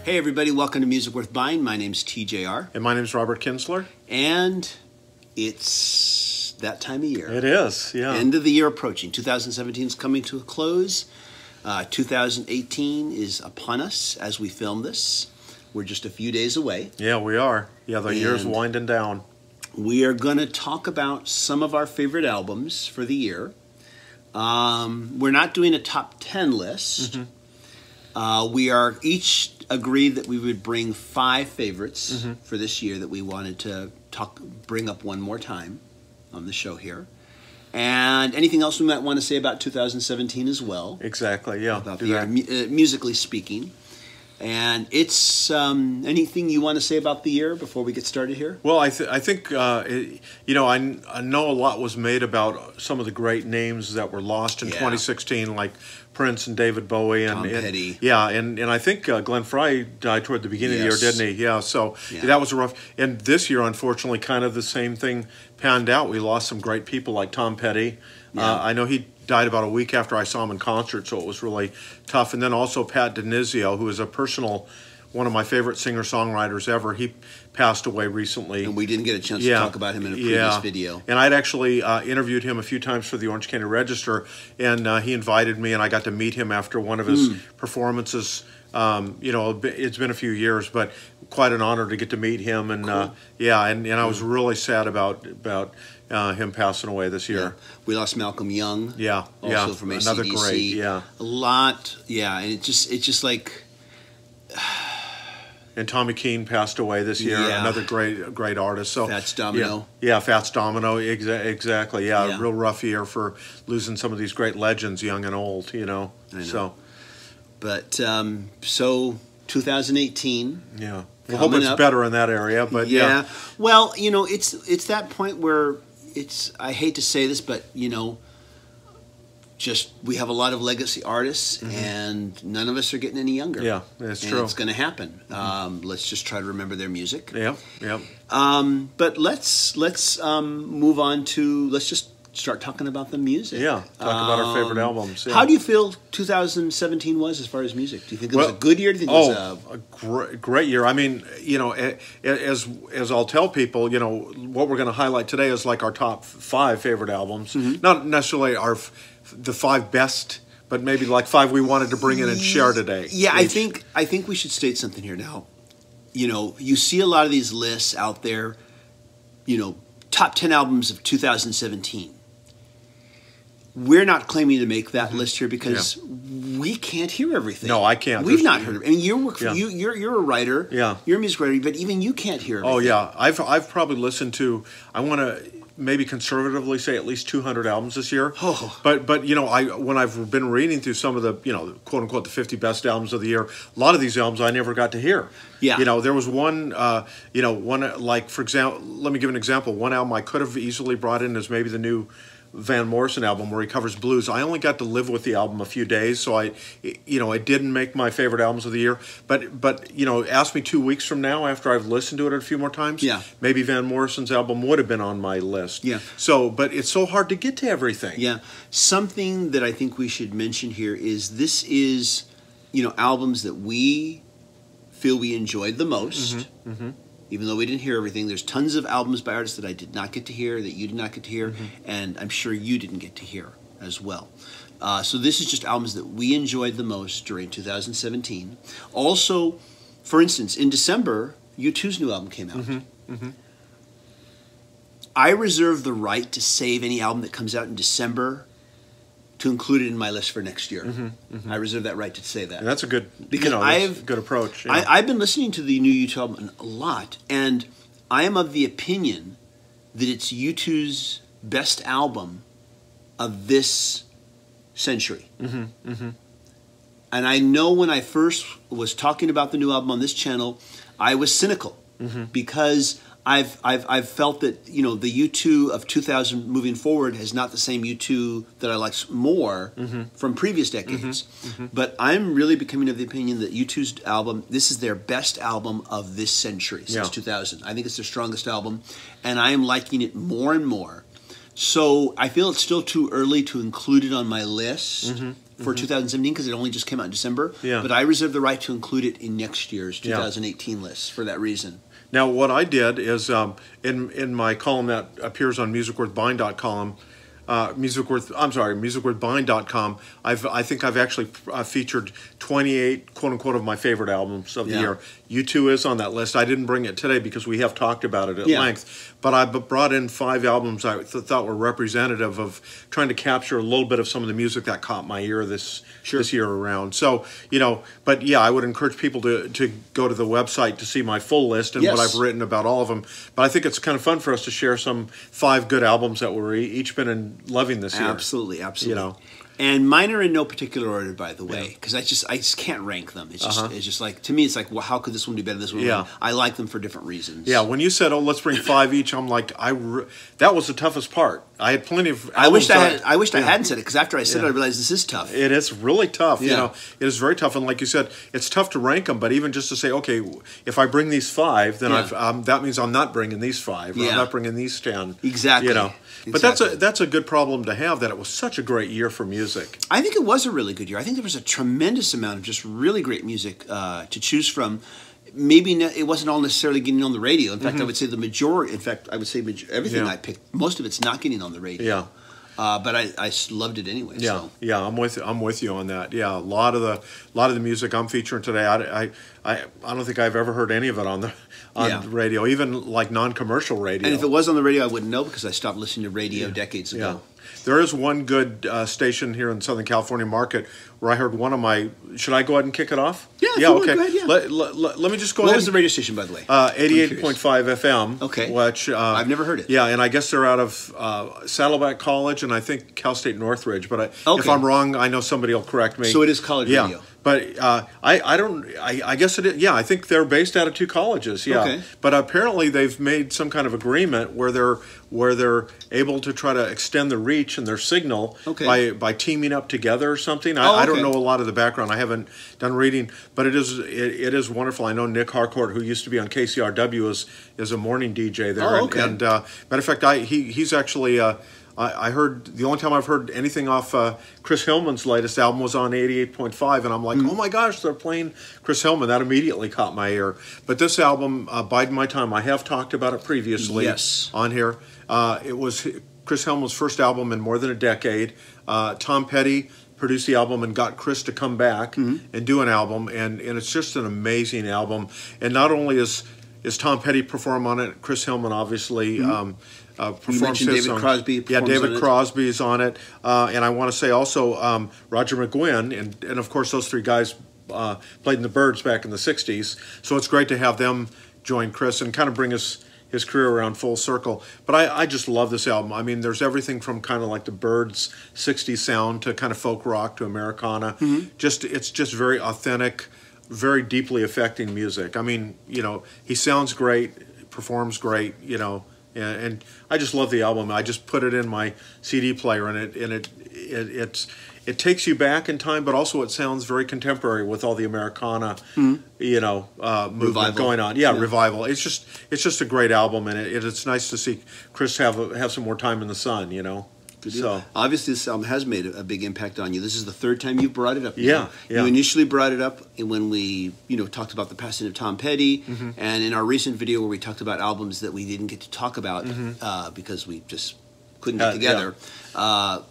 Hey everybody, welcome to Music Worth Buying. My name's TJR. And my name's Robert Kinsler. And it's that time of year. It is, yeah. End of the year approaching. 2017 is coming to a close. 2018 is upon us as we film this. We're just a few days away. Yeah, we are. Yeah, the year's winding down. We are going to talk about some of our favorite albums for the year. We're not doing a top 10 list. We are each agreed that we would bring 5 favorites for this year that we wanted to bring up one more time on the show here. And anything else we might want to say about 2017 as well. Exactly, yeah. About the year, musically speaking. And it's anything you want to say about the year before we get started here? Well, I think, I know a lot was made about some of the great names that were lost in 2016, like Prince and David Bowie. And Tom Petty. Yeah, and I think Glenn Frey died toward the beginning of the year, didn't he? Yeah, so that was a rough... And this year, unfortunately, kind of the same thing panned out. We lost some great people like Tom Petty. I know he died about a week after I saw him in concert, so it was really tough. And then also Pat DiNizio, who is one of my favorite singer-songwriters ever. He passed away recently. And we didn't get a chance to talk about him in a previous video. And I'd actually interviewed him a few times for the Orange County Register, and he invited me, and I got to meet him after one of his performances. It's been a few years, but quite an honor to get to meet him. And and I was really sad about him passing away this year. Yeah. We lost Malcolm Young. Also from AC/DC. Another great. A lot. And it's just like. And Tommy Keene passed away this year. Another great artist. So Fats Domino. Fats Domino. Exactly. A real rough year for losing some of these great legends, young and old. I know. So. But so 2018. Yeah. We hope it's better in that area. But well, it's that point where I hate to say this, but we have a lot of legacy artists, and none of us are getting any younger. Yeah, that's true. It's going to happen. Let's just try to remember their music. Yeah. But let's move on to let's just start talking about the music. Yeah, talk about our favorite albums. Yeah. How do you feel 2017 was as far as music? Do you think it was a good year? Do you think it was a great year? I mean, as I'll tell people, what we're going to highlight today is like our top 5 favorite albums. Not necessarily the 5 best, but maybe like 5 we wanted to bring in and share today. Yeah, I think we should state something here now. You see a lot of these lists out there. Top 10 albums of 2017. We're not claiming to make that list here because we can't hear everything. No, I can't. We've not heard it. I mean, you're a writer. Yeah. You're a music writer, but even you can't hear everything. Oh, yeah. I've probably listened to, I want to maybe conservatively say at least 200 albums this year. Oh. But when I've been reading through some of the, quote unquote, the 50 best albums of the year, a lot of these albums I never got to hear. Yeah. There was one, like, for example, let me give an example. One album I could have easily brought in is maybe the new Van Morrison album where he covers blues. I only got to live with the album a few days, so it didn't make my favorite albums of the year. But ask me 2 weeks from now after I've listened to it a few more times. Yeah. Maybe Van Morrison's album would have been on my list. Yeah. So, but it's so hard to get to everything. Yeah. Something that I think we should mention here is this is, albums that we feel we enjoyed the most. Even though we didn't hear everything, there's tons of albums by artists that I did not get to hear, that you did not get to hear, and I'm sure you didn't get to hear as well. So this is just albums that we enjoyed the most during 2017. Also, for instance, in December, U2's new album came out. I reserve the right to save any album that comes out in December to include it in my list for next year. I reserve that right to say that. And that's a good, because that's a good approach. I've been listening to the new U2 album a lot, and I am of the opinion that it's U2's best album of this century. And I know when I first was talking about the new album on this channel, I was cynical because I've felt that the U2 of 2000 moving forward is not the same U2 that I like more from previous decades. But I'm really becoming of the opinion that U2's album, this is their best album of this century since 2000. I think it's their strongest album, and I am liking it more and more. So I feel it's still too early to include it on my list. for 2017 because it only just came out in December. Yeah. But I reserve the right to include it in next year's 2018 list for that reason. Now, what I did is in my column that appears on musicworthbuying.com, musicworthbuying.com, I think I've actually featured 28 quote unquote of my favorite albums of the year. U2 is on that list. I didn't bring it today because we have talked about it at length, but I brought in 5 albums I thought were representative of trying to capture a little bit of some of the music that caught my ear this year around. So, but yeah, I would encourage people to go to the website to see my full list and what I've written about all of them. But I think it's kind of fun for us to share some 5 good albums that we're each been loving this year. Absolutely. And mine are in no particular order, by the way, because I just can't rank them. It's just like, to me, it's like, well, how could this one do better than this one? Yeah. I like them for different reasons. Yeah, when you said, "Oh, let's bring 5 each," I'm like, that was the toughest part. I had plenty of. I wished I hadn't said it because after I said it, I realized this is tough. It is really tough. It is very tough, and like you said, it's tough to rank them. But even just to say, okay, if I bring these 5, then that means I'm not bringing these 5. Or I'm not bringing these 10. Exactly. But that's a good problem to have. That it was such a great year for music. I think it was a really good year. I think there was a tremendous amount of just really great music to choose from. Maybe it wasn't all necessarily getting on the radio. In fact, I would say the majority. In fact, I would say everything I picked, most of it's not getting on the radio. Yeah. But I loved it anyway. Yeah, so. Yeah, I'm with you on that. Yeah, a lot of the music I'm featuring today, I don't think I've ever heard any of it on the radio, even like non-commercial radio. And if it was on the radio, I wouldn't know because I stopped listening to radio decades ago. Yeah. There is one good station here in Southern California market where I heard one of my. Should I go ahead and kick it off? Yeah. Okay. Go ahead, let me just go ahead. What was the radio station, by the way? 88.5 FM. Okay. Which I've never heard it. Yeah, and I guess they're out of Saddleback College and I think Cal State Northridge. But if I'm wrong, I know somebody will correct me. So it is college radio. But I guess it is. Yeah, I think they're based out of 2 colleges. Yeah. Okay. But apparently they've made some kind of agreement where they're able to try to extend the reach and their signal by teaming up together or something. I don't know a lot of the background. I haven't done reading, but it is wonderful. I know Nick Harcourt, who used to be on KCRW, is a morning DJ there. Oh, okay. And matter of fact, he's actually. I heard the only time I've heard anything off Chris Hillman's latest album was on 88.5, and I'm like, oh my gosh, they're playing Chris Hillman. That immediately caught my ear. But this album, Biding My Time, I have talked about it previously on here. It was Chris Hillman's first album in more than a decade. Tom Petty produced the album and got Chris to come back and do an album, and it's just an amazing album. And not only is Tom Petty perform on it, Chris Hillman obviously performs his David song. Crosby. David Crosby is on it, and I want to say also Roger McGuinn, and of course those 3 guys played in the Byrds back in the '60s. So it's great to have them join Chris and kind of bring his career around full circle. But I just love this album. I mean, there's everything from kind of like the Byrds '60s sound to kind of folk rock to Americana. It's just very authentic, very deeply affecting music. I mean, he sounds great, performs great, and I just love the album. I just put it in my CD player, and it takes you back in time, but also it sounds very contemporary with all the Americana, movement going on. Yeah, revival. It's just a great album, and it's nice to see Chris have some more time in the sun. So obviously, this album has made a big impact on you. This is the 3rd time you've brought it up. Yeah. You initially brought it up when we, talked about the passing of Tom Petty, and in our recent video where we talked about albums that we didn't get to talk about because we just couldn't get together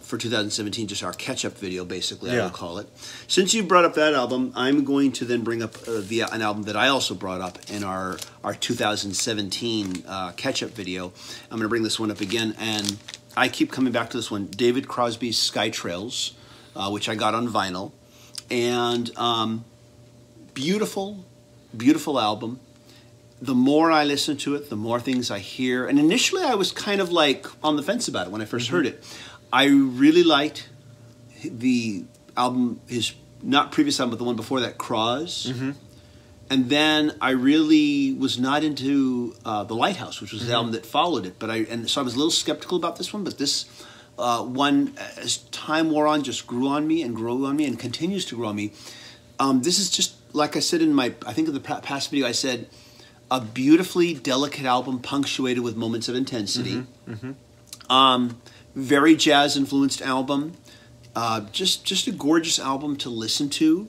for 2017. Just our catch-up video, basically, I would call it. Since you brought up that album, I'm going to then bring up an album that I also brought up in our 2017 catch-up video. I'm going to bring this one up again, and I keep coming back to this one, David Crosby's Sky Trails, which I got on vinyl. And beautiful, beautiful album. The more I listen to it, the more things I hear. And initially I was kind of like on the fence about it when I first heard it. I really liked the album, his not previous album, but the one before that, Cross. And then I really was not into The Lighthouse, which was the album that followed it. So I was a little skeptical about this one, but this one, as time wore on, just grew on me and continues to grow on me. This is just, like I said in I think in the past video, I said, a beautifully delicate album punctuated with moments of intensity. Very jazz-influenced album. Just a gorgeous album to listen to.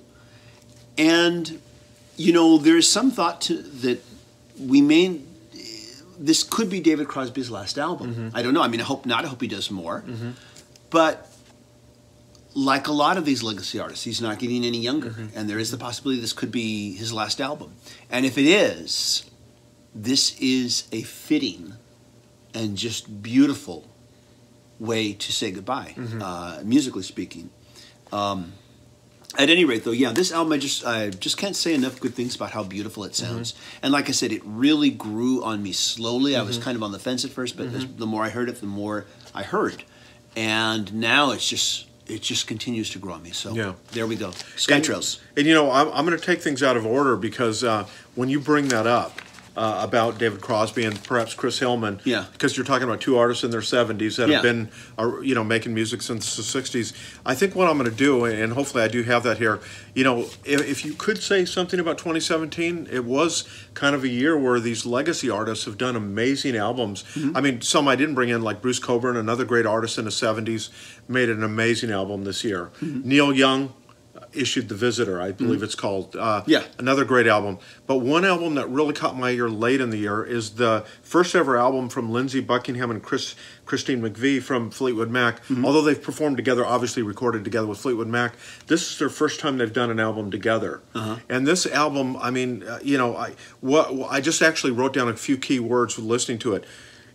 And, you know, there's some thought that this could be David Crosby's last album. I don't know. I mean, I hope not. I hope he does more. But like a lot of these legacy artists, he's not getting any younger. And there is the possibility this could be his last album. And if it is, this is a fitting and just beautiful way to say goodbye, musically speaking. At any rate, though, yeah, this album, I just can't say enough good things about how beautiful it sounds. And like I said, it really grew on me slowly. I was kind of on the fence at first, but the more I heard it, the more I heard. And now it just continues to grow on me. So there we go. Skytrails. And you know, I'm going to take things out of order because when you bring that up, about David Crosby and perhaps Chris Hillman, because you're talking about two artists in their 70s that have been, you know, making music since the 60s. I think what I'm going to do, and hopefully I do have that here, you know, if you could say something about 2017, it was kind of a year where these legacy artists have done amazing albums. I mean, some I didn't bring in, like Bruce Cockburn, another great artist in the 70s, made an amazing album this year. Neil Young issued The Visitor, I believe it's called. Another great album. But one album that really caught my ear late in the year is the first ever album from Lindsey Buckingham and Christine McVie from Fleetwood Mac. Although they've performed together, obviously recorded together with Fleetwood Mac, this is their first time they've done an album together. And this album, I mean, you know, I just actually wrote down a few key words with listening to it.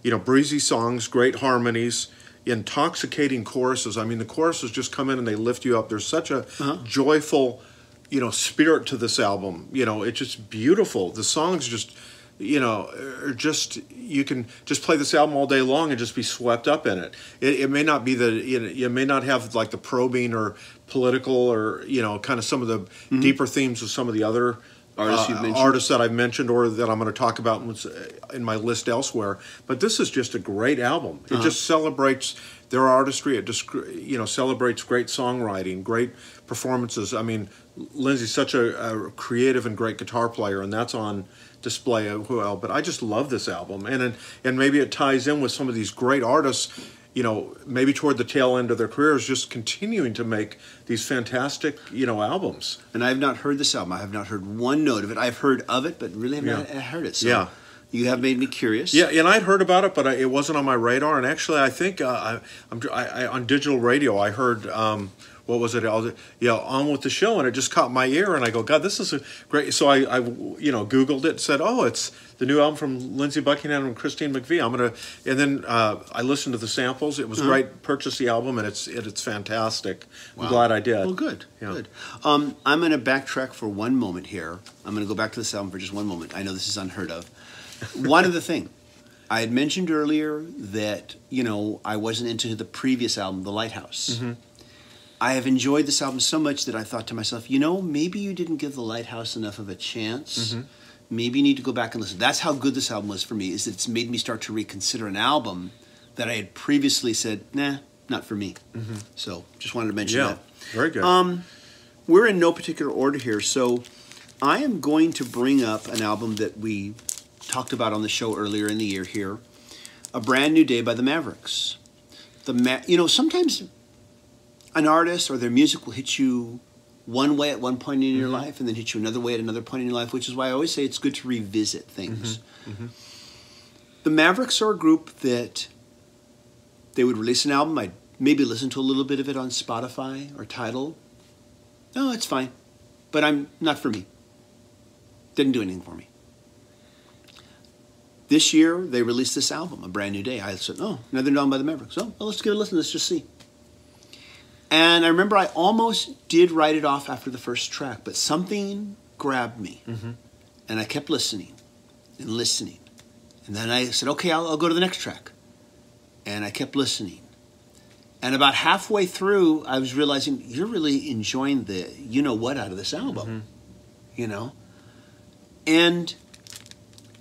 You know, breezy songs, great harmonies, intoxicating choruses. I mean, the choruses just come in and they lift you up. There's such a joyful, you know, spirit to this album. You know, it's just beautiful. The songs just, you know, are just, you can just play this album all day long and just be swept up in it. It may not be the, you may not have like the probing or political or, you know, kind of some of the deeper themes of some of the other artists that I've mentioned or that I'm going to talk about in my list elsewhere. But this is just a great album. It just celebrates their artistry. It just, you know, celebrates great songwriting, great performances. I mean, Lindsey's such a creative and great guitar player, and that's on display as well. But I just love this album. And maybe it ties in with some of these great artists, you know, maybe toward the tail end of their careers, just continuing to make these fantastic, you know, albums. And I have not heard this album. I have not heard one note of it. I've heard of it, but really have not heard it. So you have made me curious. Yeah, and I'd heard about it, but it wasn't on my radar. And actually, I think on digital radio, I heard, what was it? On With the Show, and it just caught my ear. And I go, God, this is a great. So I you know, Googled it, said, oh, it's the new album from Lindsey Buckingham and Christine McVie. And then I listened to the samples. It was great. Purchased the album, and it's fantastic. I'm glad I did. Well, good, good. I'm going to backtrack for one moment here. I'm going to go back to this album for just one moment. I know this is unheard of. One other thing. I had mentioned earlier that, you know, I wasn't into the previous album, The Lighthouse. I have enjoyed this album so much that I thought to myself, you know, maybe you didn't give The Lighthouse enough of a chance. Maybe you need to go back and listen. That's how good this album was for me, is that it's made me start to reconsider an album that I had previously said, nah, not for me. So just wanted to mention that. Very good. We're in no particular order here, so I am going to bring up an album that we talked about on the show earlier in the year here, A Brand New Day by the Mavericks. You know, sometimes an artist or their music will hit you one way at one point in your life and then hit you another way at another point in your life, which is why I always say it's good to revisit things. The Mavericks are a group that they would release an album. I'd maybe listen to a little bit of it on Spotify or Tidal. No, it's fine, but not for me. Didn't do anything for me. This year, they released this album, A Brand New Day. I said, oh, another album by the Mavericks. Oh, well, let's give it a listen. Let's just see. And I remember I almost did write it off after the first track, but something grabbed me. And I kept listening and listening. And then I said, okay, I'll go to the next track. And I kept listening. And about halfway through, I was realizing, you're really enjoying the you-know-what out of this album. You know? And,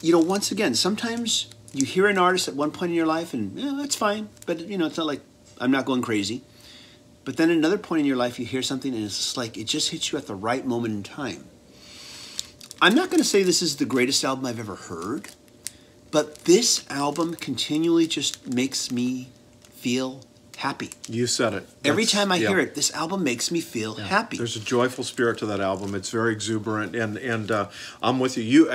you know, once again, sometimes you hear an artist at one point in your life and, yeah, that's fine. But, you know, it's not like I'm not going crazy. But then at another point in your life, you hear something and it's just like, it just hits you at the right moment in time. I'm not going to say this is the greatest album I've ever heard, but this album continually just makes me feel happy. You said it. Every time I hear it, this album makes me feel happy. There's a joyful spirit to that album. It's very exuberant, and I'm with you.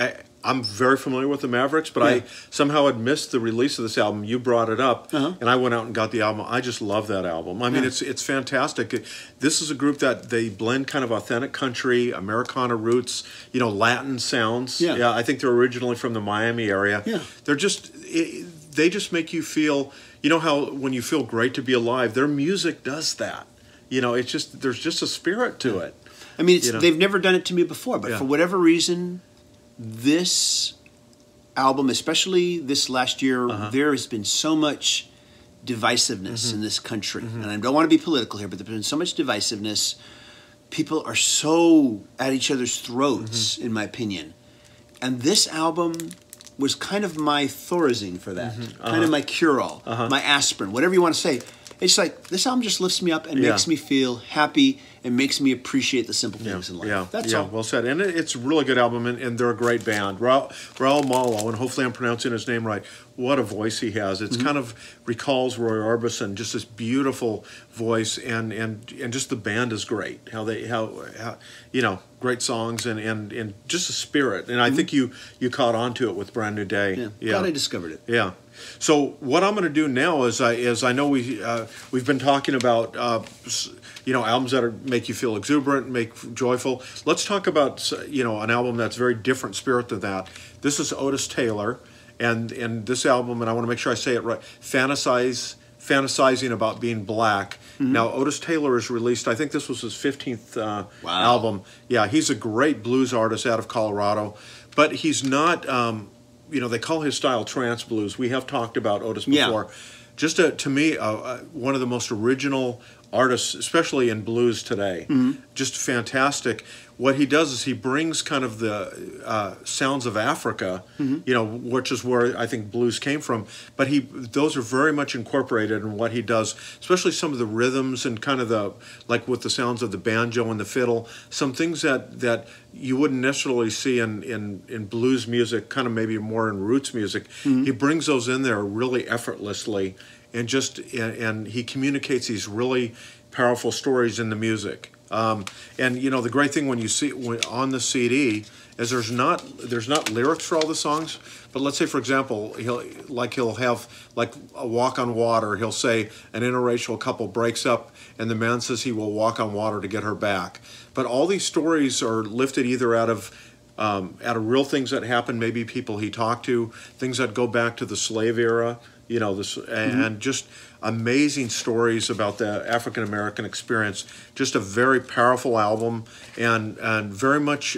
I'm very familiar with the Mavericks, but I somehow had missed the release of this album. You brought it up, and I went out and got the album. I just love that album. I mean, it's fantastic. This is a group that they blend kind of authentic country, Americana roots, Latin sounds. Yeah, I think they're originally from the Miami area. Yeah, they just make you feel. You know how when you feel great to be alive, their music does that. It's just there's just a spirit to it. I mean, they've never done it to me before, but for whatever reason, this album, especially this last year, there has been so much divisiveness in this country. And I don't want to be political here, but there's been so much divisiveness. People are so at each other's throats, in my opinion. And this album was kind of my Thorazine for that, kind of my cure-all, my aspirin, whatever you want to say. It's like, this album just lifts me up and makes me feel happy and makes me appreciate the simple things in life. That's all. Well said. And it's a really good album, and they're a great band. Raul Malo, and hopefully I'm pronouncing his name right, what a voice he has. It's kind of recalls Roy Orbison, just this beautiful voice, and just the band is great. How great songs and just a spirit. And I think you caught on to it with Brand New Day. Glad I discovered it. Yeah. So what I'm going to do now is I know we've been talking about albums that make you feel exuberant, make joyful. Let's talk about an album that's very different spirit than that. This is Otis Taylor, and this album, and I want to make sure I say it right. Fantasizing About Being Black. Now Otis Taylor is released. I think this was his 15th album. Yeah, he's a great blues artist out of Colorado, but he's not. They call his style trance blues. We have talked about Otis before. Just to me, one of the most original artists, especially in blues today. Just fantastic. What he does is he brings kind of the sounds of Africa, which is where I think blues came from. But those are very much incorporated in what he does, especially some of the rhythms and kind of like with the sounds of the banjo and the fiddle, some things that you wouldn't necessarily see in blues music, kind of maybe more in roots music. He brings those in there really effortlessly, and he communicates these really powerful stories in the music. And the great thing when you see on the CD is there's not lyrics for all the songs, but let's say for example he'll have like a Walk on Water. He'll say an interracial couple breaks up and the man says he will walk on water to get her back. But all these stories are lifted either out of real things that happened, maybe people he talked to, things that go back to the slave era. And just amazing stories about the African American experience. Just a very powerful album, and very much,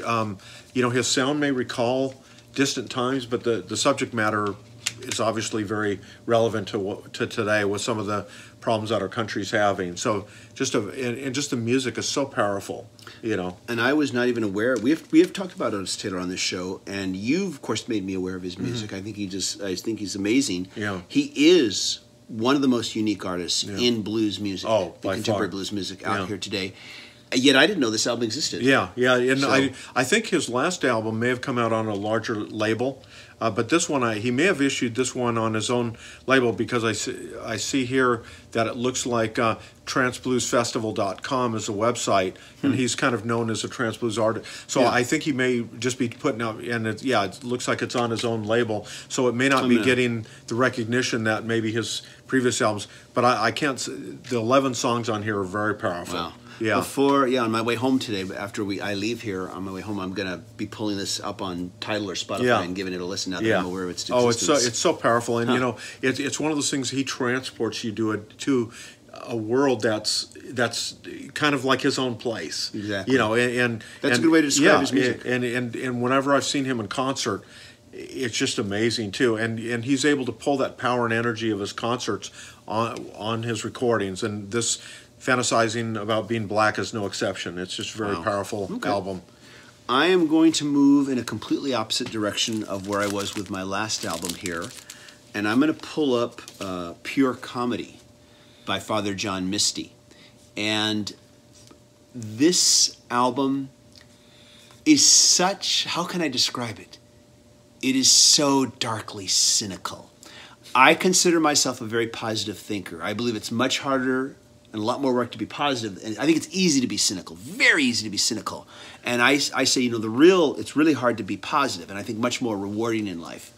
his sound may recall distant times, but the subject matter is obviously very relevant to today with some of the problems that our country's having. So just the music is so powerful. And I was not even aware. We have talked about Otis Taylor on this show, and you've of course made me aware of his music. I think he's amazing. Yeah, he is one of the most unique artists in blues music, contemporary blues music out here today. Yet I didn't know this album existed. Yeah, and so, I think his last album may have come out on a larger label. But this one, he may have issued this one on his own label, because I see here that it looks like trancebluesfestival.com is a website, and he's kind of known as a trance blues artist. So I think he may just be putting out, and it looks like it's on his own label. So it may not be getting the recognition that maybe his previous albums. But I can't. The 11 songs on here are very powerful. Wow. Yeah. On my way home today, after I leave here, on my way home, I'm going to be pulling this up on Tidal or Spotify and giving it a listen now that I'm aware of its existence. It's so powerful, and it's one of those things. He transports you to a world that's kind of like his own place. Exactly. And that's a good way to describe his music. And whenever I've seen him in concert, it's just amazing too. And he's able to pull that power and energy of his concerts on his recordings, and this Fantasizing About Being Black is no exception. It's just a very powerful album. I am going to move in a completely opposite direction of where I was with my last album here, and I'm going to pull up Pure Comedy by Father John Misty. And this album is such, how can I describe it? It is so darkly cynical. I consider myself a very positive thinker. I believe it's much harder and a lot more work to be positive. And I think it's easy to be cynical, very easy to be cynical. And I say, you know, it's really hard to be positive, and I think much more rewarding in life.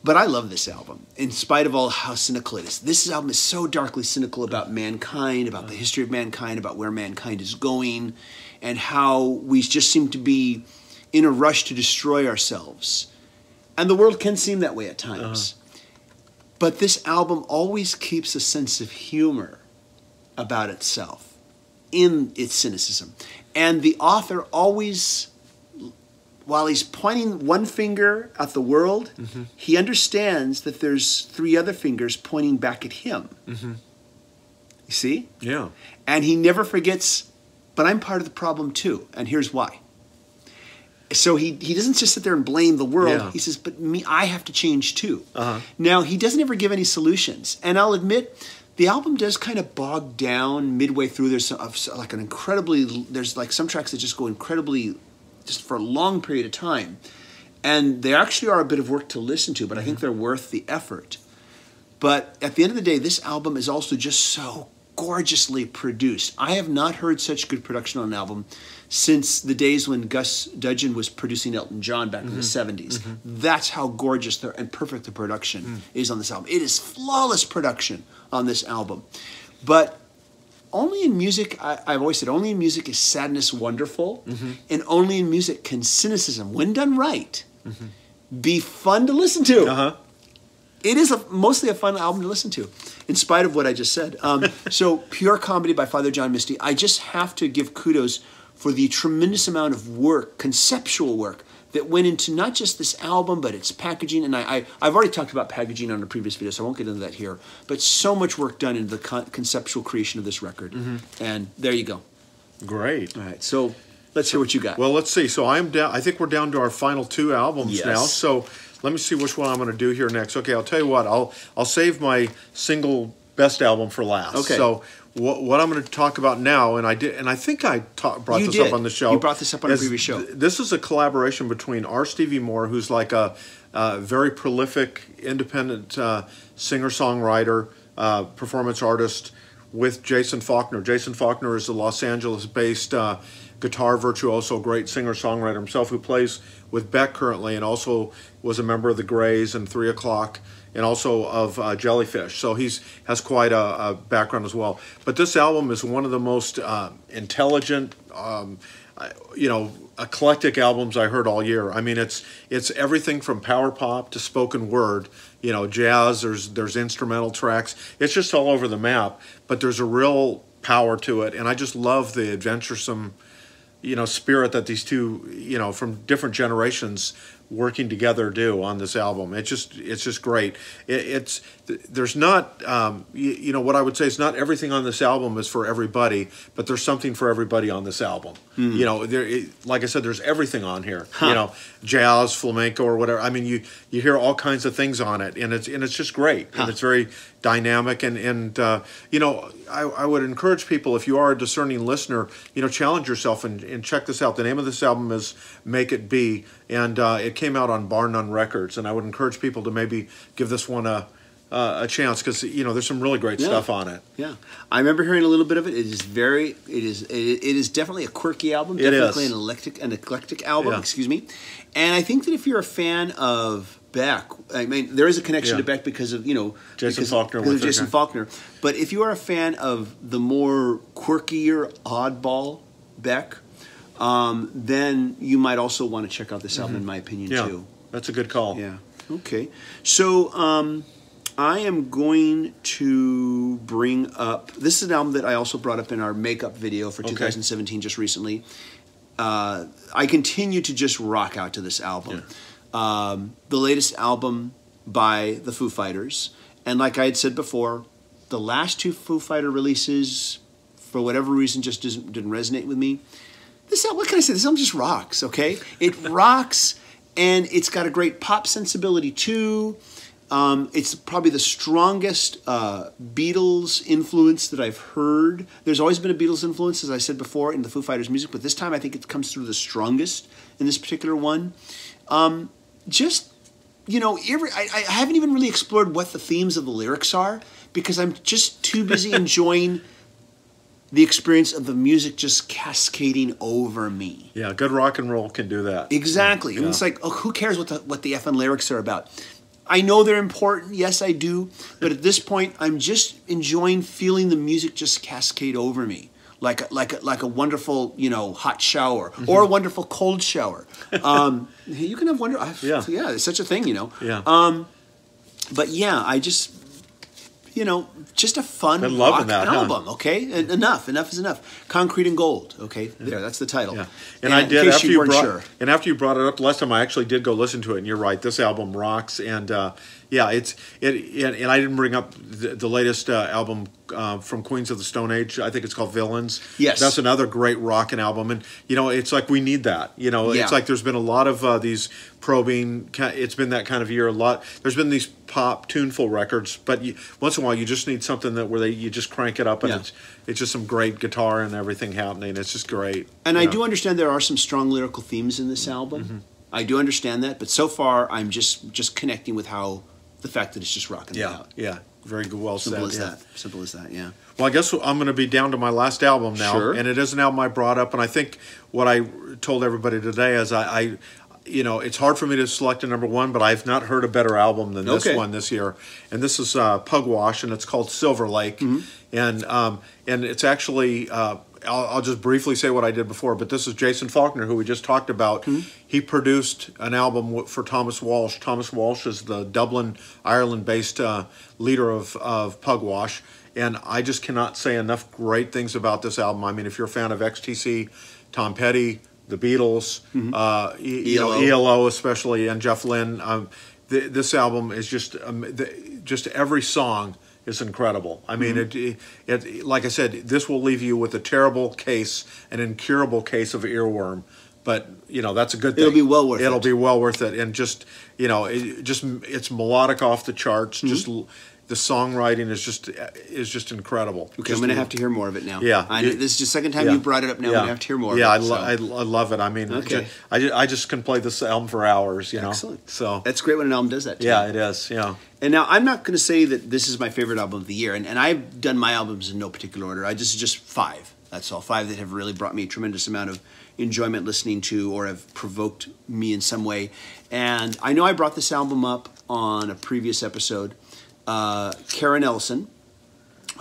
But I love this album, in spite of all how cynical it is. This album is so darkly cynical about mankind, about the history of mankind, about where mankind is going, and how we just seem to be in a rush to destroy ourselves. And the world can seem that way at times. But this album always keeps a sense of humor about itself in its cynicism. And the author always, while he's pointing one finger at the world, he understands that there's 3 other fingers pointing back at him. You see? Yeah. And he never forgets, but I'm part of the problem too, and here's why. So he doesn't just sit there and blame the world. Yeah. He says, but me, I have to change too. Now, he doesn't ever give any solutions. And I'll admit, the album does kind of bog down midway through. There's like an incredibly, there's like some tracks that just go incredibly, just for a long period of time. And they actually are a bit of work to listen to, but I think they're worth the effort. But at the end of the day, this album is also just so gorgeously produced. I have not heard such good production on an album since the days when Gus Dudgeon was producing Elton John back in the 70s. That's how gorgeous and perfect the production is on this album. It is flawless production on this album. But only in music, I've always said, only in music is sadness wonderful, and only in music can cynicism, when done right, be fun to listen to. It is mostly a fun album to listen to, in spite of what I just said. So, Pure Comedy by Father John Misty. I just have to give kudos for the tremendous amount of work, conceptual work, that went into not just this album, but its packaging. And I've already talked about packaging on a previous video, so I won't get into that here. But so much work done into the conceptual creation of this record. And there you go. Great. All right, so let's hear what you got. Well, let's see. So I think we're down to our final 2 albums now. So let me see which one I'm going to do here next. Okay, I'll tell you what. I'll save my single best album for last. Okay. So what I'm going to talk about now, and I think I brought this up on the show. You brought this up on a previous show. This is a collaboration between R. Stevie Moore, who's like a very prolific, independent singer-songwriter, performance artist, with Jason Faulkner. Jason Faulkner is a Los Angeles-based guitar virtuoso, great singer-songwriter himself, who plays with Beck currently, and also was a member of the Grays and 3 O'Clock, and also of Jellyfish. So he has quite a background as well. But this album is one of the most intelligent, eclectic albums I heard all year. I mean, it's everything from power pop to spoken word, jazz. There's instrumental tracks. It's just all over the map. But there's a real power to it, and I just love the adventuresome, spirit that these two, from different generations working together do on this album. It's just great. There's not, what I would say is not everything on this album is for everybody, but there's something for everybody on this album. Like I said, there's everything on here. Jazz, flamenco, or whatever. I mean, you hear all kinds of things on it, and it's just great, and it's very dynamic. And I would encourage people, if you are a discerning listener, challenge yourself and check this out. The name of this album is Make It Be, and it came out on Bar None Records, and I would encourage people to maybe give this one a chance, because there's some really great stuff on it. Yeah, I remember hearing a little bit of it. It is definitely a quirky album. Definitely an eclectic album. Excuse me. And I think that if you're a fan of Beck, I mean, there is a connection to Beck because of Jason Faulkner. Because of Jason Faulkner. But if you are a fan of the more quirkier, oddball Beck, then you might also want to check out this album, in my opinion, too. That's a good call. Yeah. Okay. So I am going to bring up, this is an album that I also brought up in our makeup video for 2017 just recently. I continue to just rock out to this album. The latest album by the Foo Fighters. And like I had said before, the last 2 Foo Fighter releases, for whatever reason, just didn't resonate with me. This album, what can I say? This album just rocks, okay? It rocks, and it's got a great pop sensibility too. It's probably the strongest Beatles influence that I've heard. There's always been a Beatles influence, as I said before, in the Foo Fighters music, but this time I think it comes through the strongest in this particular one. Just I haven't even really explored what the themes of the lyrics are because I'm just too busy enjoying the experience of the music just cascading over me. Yeah, good rock and roll can do that. Exactly. And it's like, oh, who cares what the effing lyrics are about? I know they're important. Yes, I do. But at this point, I'm just enjoying feeling the music just cascade over me. Like a wonderful, hot shower or a wonderful cold shower. You can have yeah, there's such a thing, Yeah. But yeah, I just, just a fun rock album. Okay, enough is enough. Concrete and Gold. Okay, there, that's the title. Yeah. And I did after you brought it up last time. I actually did go listen to it, and you're right. This album rocks, and and I didn't bring up the latest album from Queens of the Stone Age. I think it's called Villains. Yes, that's another great rockin' album, and it's like we need that. It's like there's been a lot of these probing. It's been that kind of year. There's been these pop tuneful records, but once in a while you just need something where you just crank it up, and it's just some great guitar and everything happening. It's just great. And I do understand there are some strong lyrical themes in this album. Mm-hmm. I do understand that, but so far I'm just connecting with the fact that it's just rocking it out. Yeah, very good, well said. Simple as that, yeah. Well, I guess I'm going to be down to my last album now, sure. And it is an album I brought up, and I think what I told everybody today is it's hard for me to select a number one, but I've not heard a better album than this one this year, and this is Pugwash, and it's called Silver Lake, mm-hmm. and it's actually. I'll just briefly say what I did before, but this is Jason Faulkner, who we just talked about. Mm-hmm. He produced an album for Thomas Walsh. Thomas Walsh is the Dublin, Ireland-based leader of Pugwash, and I just cannot say enough great things about this album. I mean, if you're a fan of XTC, Tom Petty, the Beatles, mm-hmm. ELO especially, and Jeff Lynne, this album is just every song is incredible. I mean, mm-hmm. it like I said, this will leave you with an incurable case of earworm. But that's a good thing. It'll be well worth it. It'll be well worth it, and it's melodic off the charts. Mm-hmm. Just the songwriting is just incredible. Okay, I'm going to have to hear more of it now. Yeah, this is the second time you brought it up. Now I'm going to have to hear more. Yeah, of it, I love it. I mean, I just can play this album for hours. Excellent. So that's great when an album does that. Yeah, it is. Yeah. And now I'm not going to say that this is my favorite album of the year, and I've done my albums in no particular order. Just 5. That's all. 5 that have really brought me a tremendous amount of enjoyment listening to, or have provoked me in some way. And I know I brought this album up on a previous episode. Karen Ellison,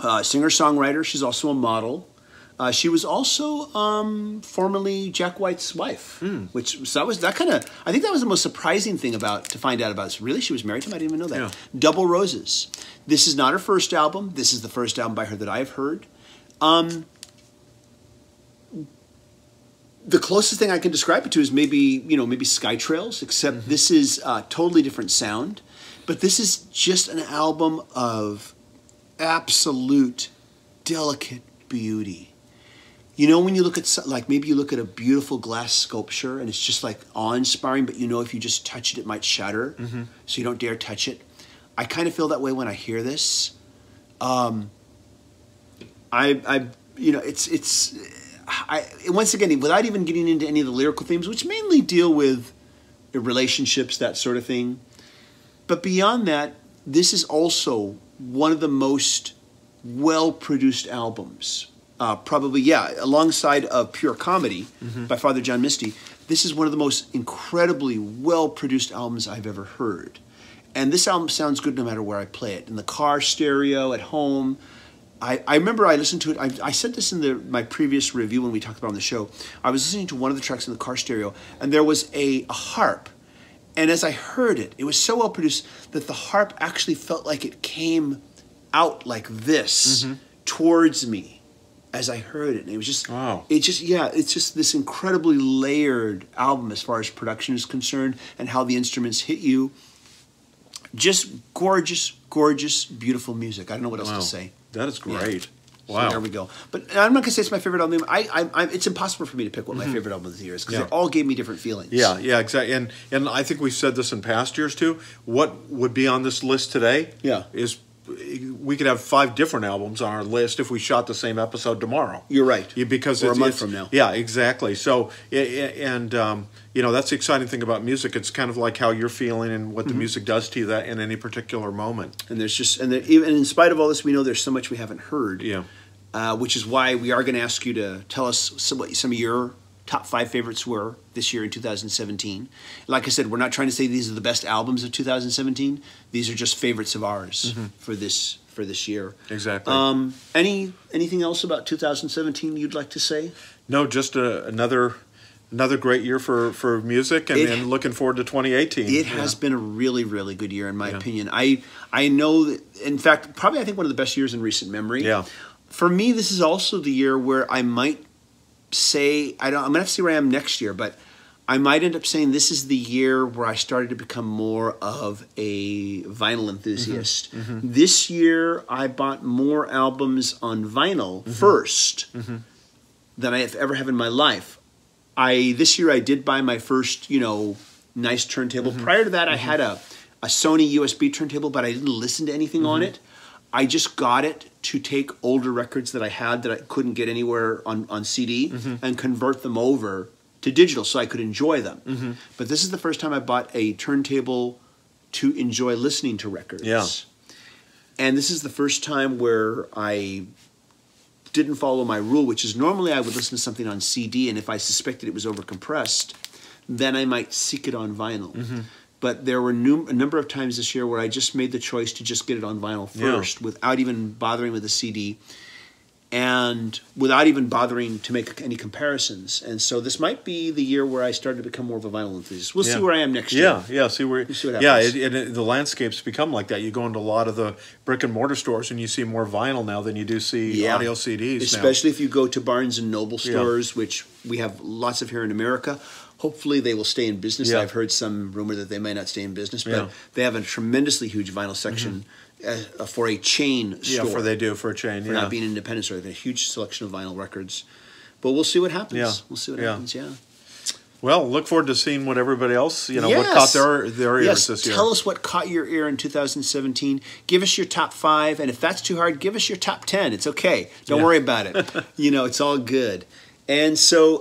singer-songwriter. She's also a model. She was also formerly Jack White's wife, I think that was the most surprising thing to find out about. Really, she was married to him? I didn't even know that. Yeah. Double Roses. This is not her first album. This is the first album by her that I've heard. The closest thing I can describe it to is maybe Sky Trails, except mm-hmm. this is a totally different sound. But this is just an album of absolute delicate beauty. When you look at, maybe you look at a beautiful glass sculpture and it's just like awe-inspiring, but if you just touch it, it might shatter, mm-hmm. so you don't dare touch it. I kind of feel that way when I hear this. Once again, without even getting into any of the lyrical themes, which mainly deal with relationships, that sort of thing. But beyond that, this is also one of the most well-produced albums. Alongside of Pure Comedy mm-hmm. by Father John Misty, this is one of the most incredibly well-produced albums I've ever heard. And this album sounds good no matter where I play it. In the car stereo, at home. I remember I listened to it. I said this in my previous review when we talked about it on the show. I was listening to one of the tracks in the car stereo, and there was a harp. And as I heard it, it was so well produced that the harp actually felt like it came out like this mm-hmm. towards me as I heard it. And it was just, wow. It's just this incredibly layered album as far as production is concerned and how the instruments hit you. Just gorgeous, gorgeous, beautiful music. I don't know what else to say. That is great. Yeah. Wow. So there we go. But I'm not going to say it's my favorite album. It's impossible for me to pick what my favorite album of the year is because they all gave me different feelings. Yeah, exactly. And I think we've said this in past years too. What would be on this list today is we could have 5 different albums on our list if we shot the same episode tomorrow. You're right. Because or a month from now. Yeah, exactly. So, and you know, that's the exciting thing about music. It's kind of like how you're feeling and what the music does to you that in any particular moment. And there's just, and even in spite of all this, we know there's so much we haven't heard. Yeah. Which is why we are going to ask you to tell us what some of your top 5 favorites were this year in 2017. Like I said, we're not trying to say these are the best albums of 2017. These are just favorites of ours for this year. Exactly. Anything else about 2017 you'd like to say? No, just another great year for music, and looking forward to 2018. It has been a really, really good year in my opinion. I know that, in fact, probably I think one of the best years in recent memory. Yeah. For me, this is also the year where I might say, I'm going to have to see where I am next year, but I might end up saying this is the year where I started to become more of a vinyl enthusiast. This year, I bought more albums on vinyl first than I have ever have in my life. This year I did buy my first, nice turntable. Prior to that, I had a Sony USB turntable, but I didn't listen to anything on it. I just got it to take older records that I had that I couldn't get anywhere on CD and convert them over to digital so I could enjoy them. But this is the first time I bought a turntable to enjoy listening to records. Yeah. And this is the first time where I didn't follow my rule, which is normally I would listen to something on CD, and if I suspected it was overcompressed, then I might seek it on vinyl. But there were a number of times this year where I just made the choice to just get it on vinyl first without even bothering with the CD and without even bothering to make any comparisons. And so this might be the year where I started to become more of a vinyl enthusiast. We'll see where I am next year. See what happens. The landscape's become like that. You go into a lot of the brick and mortar stores and you see more vinyl now than you do see audio CDs. Especially if you go to Barnes and Noble stores, which we have lots of here in America. Hopefully they will stay in business. I've heard some rumor that they may not stay in business, but they have a tremendously huge vinyl section for a chain store. Yeah, for a chain. For not being an independent store. They have a huge selection of vinyl records. But we'll see what happens. Yeah. We'll see what happens, Well, look forward to seeing what everybody else, what caught their ears this year. Tell us what caught your ear in 2017. Give us your top 5, and if that's too hard, give us your top 10. It's okay. Don't worry about it. It's all good. And so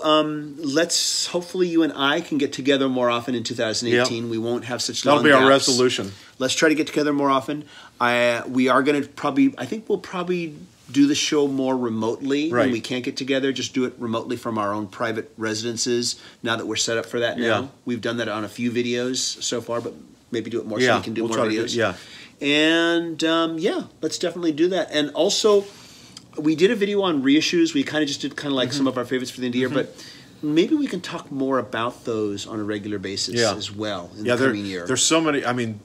let's, hopefully you and I can get together more often in 2018. We won't have such long That'll be gaps. our resolution. Let's try to get together more often. We are going to I think we'll probably do the show more remotely when we can't get together. Just do it remotely from our own private residences now that we're set up for that now. We've done that on a few videos so far, but maybe do it more so we can do more videos. And let's definitely do that. And also, we did a video on reissues. We kind of just did like some of our favorites for the end of the year, but maybe we can talk more about those on a regular basis as well in the coming year. There's so many. I mean,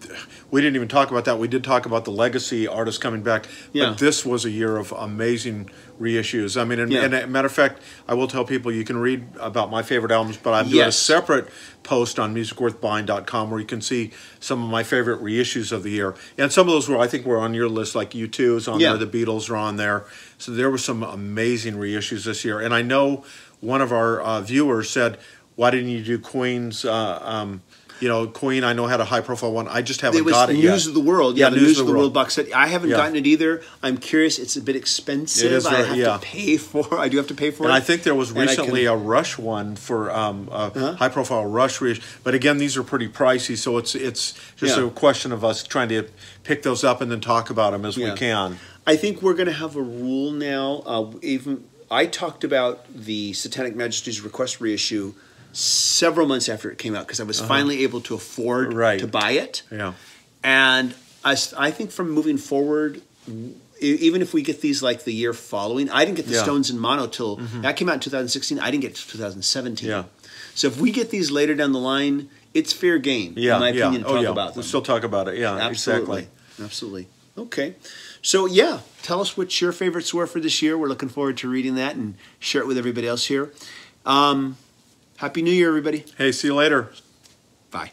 we didn't even talk about that. We did talk about the legacy artists coming back, but this was a year of amazing reissues. I mean, and a matter of fact, I will tell people you can read about my favorite albums, but I'm doing a separate post on musicworthbuying.com where you can see some of my favorite reissues of the year. And some of those I think were on your list, like U2 is on there, the Beatles are on there. So there were some amazing reissues this year. And I know one of our viewers said, why didn't you do Queen's, Queen I know had a high-profile one. I just haven't got it yet. News of the World. The News of the World box set. I haven't gotten it either. I'm curious. It's a bit expensive. It is I have to pay for. I do have to pay for it. And I think there was recently a Rush one for a high-profile Rush reissue. But again, these are pretty pricey, so it's just a question of us trying to pick those up and then talk about them as we can. I think we're going to have a rule now. I talked about the Satanic Majesty's Request reissue several months after it came out because I was finally able to afford to buy it. And I think from moving forward, even if we get these like the year following, I didn't get the Stones in mono till that came out in 2016. I didn't get it till 2017. So if we get these later down the line, it's fair game, in my opinion, to talk about them. We'll still talk about it. Absolutely. Absolutely. Okay. So, tell us what your favorites were for this year. We're looking forward to reading that and share it with everybody else here. Happy New Year, everybody. Hey, see you later. Bye.